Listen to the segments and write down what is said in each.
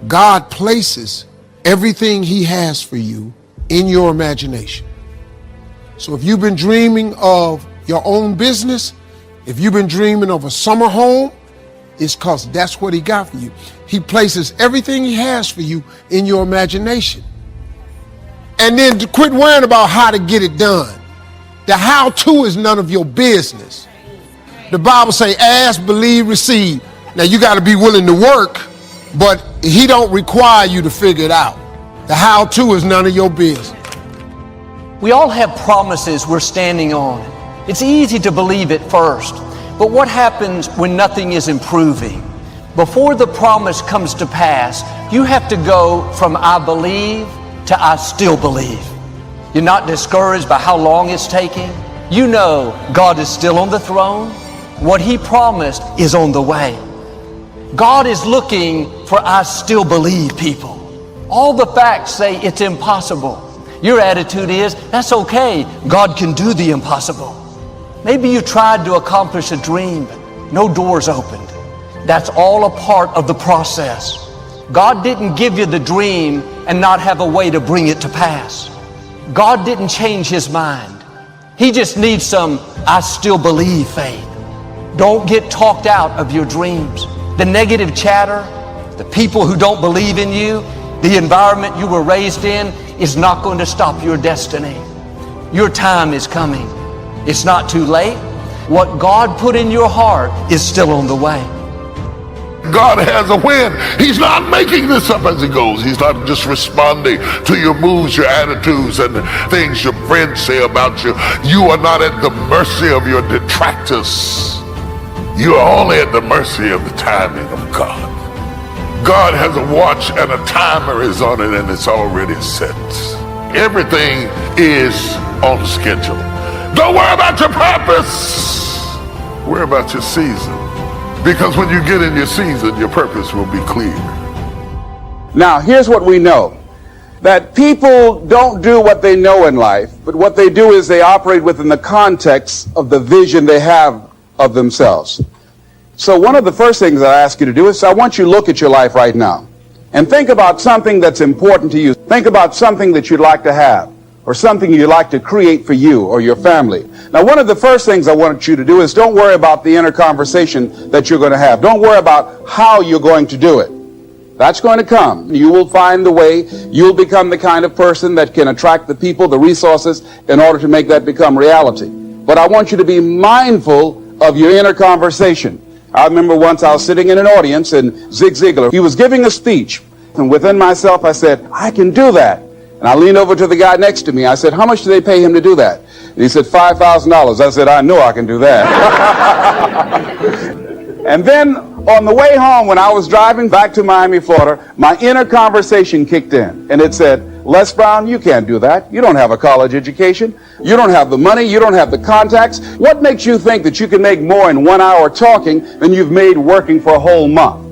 God places everything he has for you in your imagination. So if you've been dreaming of your own business, if you've been dreaming of a summer home, it's because that's what he got for you. He places everything he has for you in your imagination. And then to quit worrying about how to get it done. The how-to is none of your business. The Bible say, ask, believe, receive. Now you got to be willing to work, but he don't require you to figure it out. The how-to is none of your business. We all have promises we're standing on. It's easy to believe at first, but what happens when nothing is improving? Before the promise comes to pass, you have to go from I believe to I still believe. You're not discouraged by how long it's taking. You know God is still on the throne. What he promised is on the way. God is looking for I still believe people. All the facts say it's impossible. Your attitude is, that's okay, God can do the impossible. Maybe you tried to accomplish a dream, but no doors opened. That's all a part of the process. God didn't give you the dream and not have a way to bring it to pass. God didn't change his mind. He just needs some I still believe faith. Don't get talked out of your dreams. The negative chatter, the people who don't believe in you, the environment you were raised in is not going to stop your destiny. Your time is coming. It's not too late. What God put in your heart is still on the way. God has a win. He's not making this up as he goes. He's not just responding to your moves, your attitudes, and the things your friends say about you. You are not at the mercy of your detractors. You are only at the mercy of the timing of God. God has a watch and a timer is on it, and it's already set. Everything is on schedule. Don't worry about your purpose. Worry about your season. Because when you get in your season, your purpose will be clear. Now, here's what we know. That people don't do what they know in life, but what they do is they operate within the context of the vision they have of themselves. So one of the first things I ask you to do is I want you to look at your life right now and think about something that's important to you. Think about something that you'd like to have or something you'd like to create for you or your family. Now, one of the first things I want you to do is don't worry about the inner conversation that you're going to have. Don't worry about how you're going to do it. That's going to come. You will find the way. You'll become the kind of person that can attract the people, the resources, in order to make that become reality. But I want you to be mindful of your inner conversation. I remember once I was sitting in an audience and Zig Ziglar, he was giving a speech. And within myself, I said, I can do that. And I leaned over to the guy next to me. I said, how much do they pay him to do that? And he said, $5,000. I said, I know I can do that. And then on the way home, when I was driving back to Miami, Florida, my inner conversation kicked in. And it said, Les Brown, you can't do that. You don't have a college education. You don't have the money. You don't have the contacts. What makes you think that you can make more in 1 hour talking than you've made working for a whole month?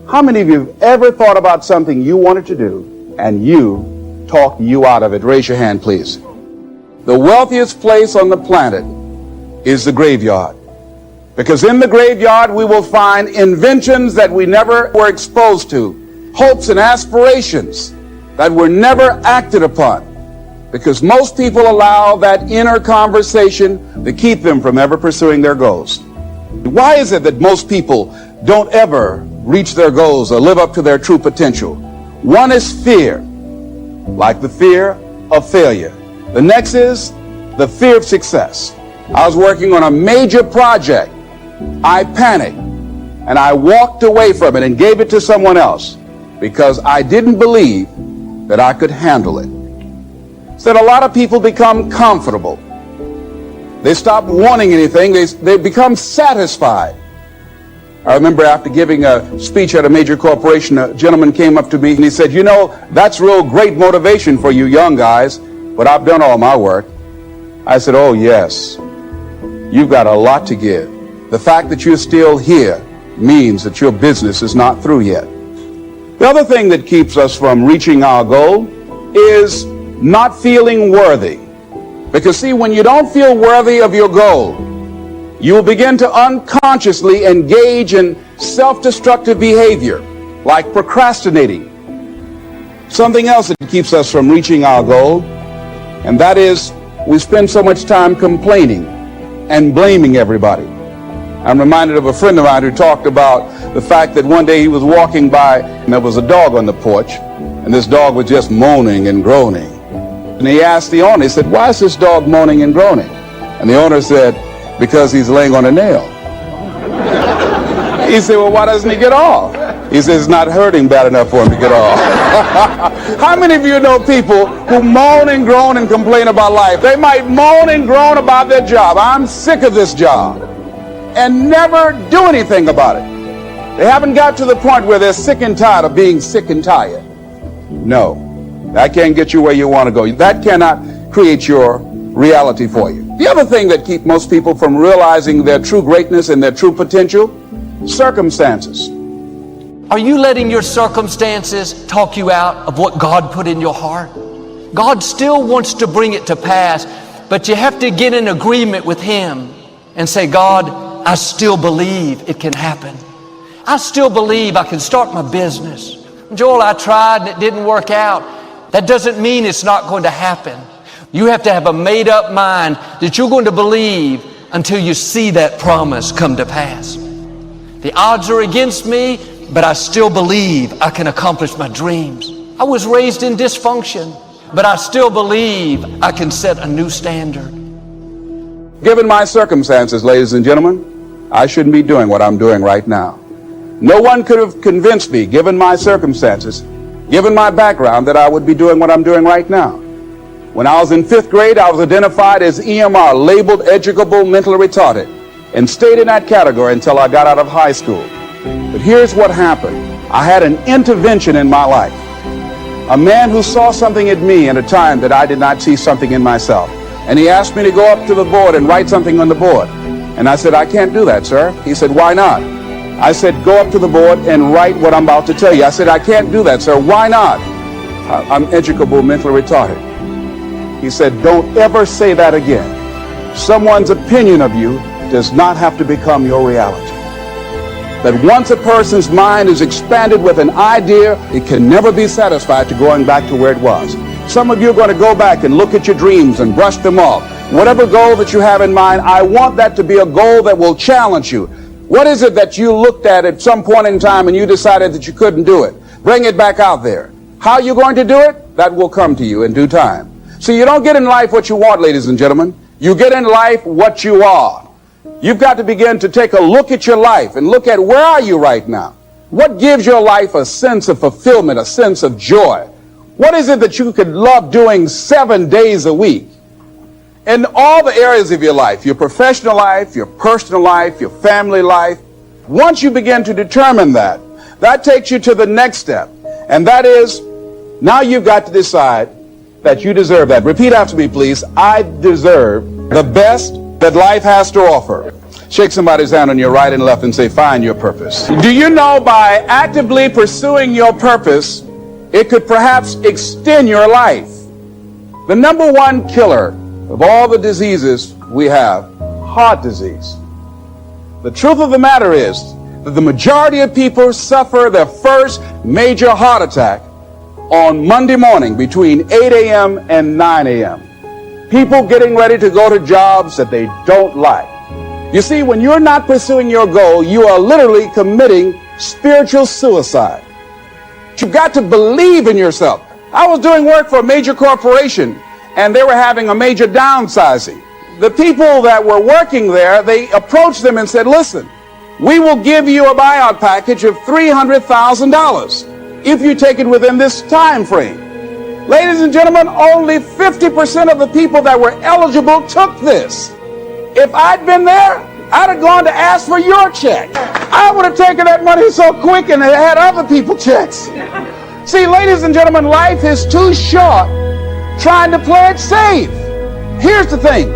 How many of you have ever thought about something you wanted to do and you talked you out of it? Raise your hand, please. The wealthiest place on the planet is the graveyard. Because in the graveyard we will find inventions that we never were exposed to, hopes and aspirations that were never acted upon. Because most people allow that inner conversation to keep them from ever pursuing their goals. Why is it that most people don't ever reach their goals or live up to their true potential? One is fear, like the fear of failure. The next is the fear of success. I was working on a major project. I panicked and I walked away from it and gave it to someone else because I didn't believe that I could handle it. So that a lot of people become comfortable. They stop wanting anything. They become satisfied. I remember after giving a speech at a major corporation, a gentleman came up to me and he said, you know, that's real great motivation for you young guys, but I've done all my work. I said, oh yes, you've got a lot to give. The fact that you're still here means that your business is not through yet. The other thing that keeps us from reaching our goal is not feeling worthy. Because see, when you don't feel worthy of your goal, you will begin to unconsciously engage in self-destructive behavior, like procrastinating, something else that keeps us from reaching our goal, and that is we spend so much time complaining and blaming everybody. I'm reminded of a friend of mine who talked about the fact that one day he was walking by and there was a dog on the porch, and this dog was just moaning and groaning. And he asked the owner, he said, "Why is this dog moaning and groaning?" And the owner said, "Because he's laying on a nail." He said, "Well, why doesn't he get off?" He says, "It's not hurting bad enough for him to get off." How many of you know people who moan and groan and complain about life? They might moan and groan about their job. "I'm sick of this job," and never do anything about it. They haven't got to the point where they're sick and tired of being sick and tired. No, that can't get you where you want to go. That cannot create your reality for you. The other thing that keeps most people from realizing their true greatness and their true potential, circumstances. Are you letting your circumstances talk you out of what God put in your heart? God still wants to bring it to pass, but you have to get in agreement with Him and say, "God, I still believe it can happen. I still believe I can start my business. Joel, I tried and it didn't work out." That doesn't mean it's not going to happen. You have to have a made-up mind that you're going to believe until you see that promise come to pass. The odds are against me, but I still believe I can accomplish my dreams. I was raised in dysfunction, but I still believe I can set a new standard. Given my circumstances, ladies and gentlemen, I shouldn't be doing what I'm doing right now. No one could have convinced me, given my circumstances, given my background, that I would be doing what I'm doing right now. When I was in 5th grade, I was identified as EMR, labeled educable mentally retarded, and stayed in that category until I got out of high school. But here's what happened. I had an intervention in my life. A man who saw something in me at a time that I did not see something in myself. And he asked me to go up to the board and write something on the board. And I said, "I can't do that, sir." He said, "Why not?" I said, "Go up to the board and write what I'm about to tell you." I said, "I can't do that, sir." "Why not?" "I'm educable mentally retarded." He said, "Don't ever say that again. Someone's opinion of you does not have to become your reality. That once a person's mind is expanded with an idea, it can never be satisfied to going back to where it was." Some of you are going to go back and look at your dreams and brush them off. Whatever goal that you have in mind, I want that to be a goal that will challenge you. What is it that you looked at some point in time and you decided that you couldn't do it? Bring it back out there. How are you going to do it? That will come to you in due time. So you don't get in life what you want, ladies and gentlemen. You get in life what you are. You've got to begin to take a look at your life and look at where are you right now? What gives your life a sense of fulfillment, a sense of joy? What is it that you could love doing 7 days a week? In all the areas of your life, your professional life, your personal life, your family life. Once you begin to determine that, that takes you to the next step. And that is, now you've got to decide that you deserve that. Repeat after me, please. I deserve the best that life has to offer. Shake somebody's hand on your right and left and say, "Find your purpose." Do you know by actively pursuing your purpose, it could perhaps extend your life? The number one killer of all the diseases we have, heart disease. The truth of the matter is that the majority of people suffer their first major heart attack on Monday morning between 8 a.m. and 9 a.m. People getting ready to go to jobs that they don't like. You see, when you're not pursuing your goal, you are literally committing spiritual suicide. You've got to believe in yourself. I was doing work for a major corporation, and they were having a major downsizing. The people that were working there, they approached them and said, "Listen, we will give you a buyout package of $300,000 if you take it within this time frame." Ladies and gentlemen, only 50% of the people that were eligible took this. If I'd been there, I'd have gone to ask for your check. I would have taken that money so quick and had other people checks. See, ladies and gentlemen, life is too short trying to play it safe. Here's the thing.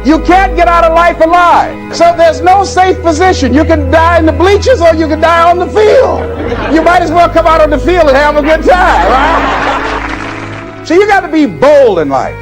You can't get out of life alive. So there's no safe position. You can die in the bleachers or you can die on the field. You might as well come out on the field and have a good time, right? So you got to be bold in life.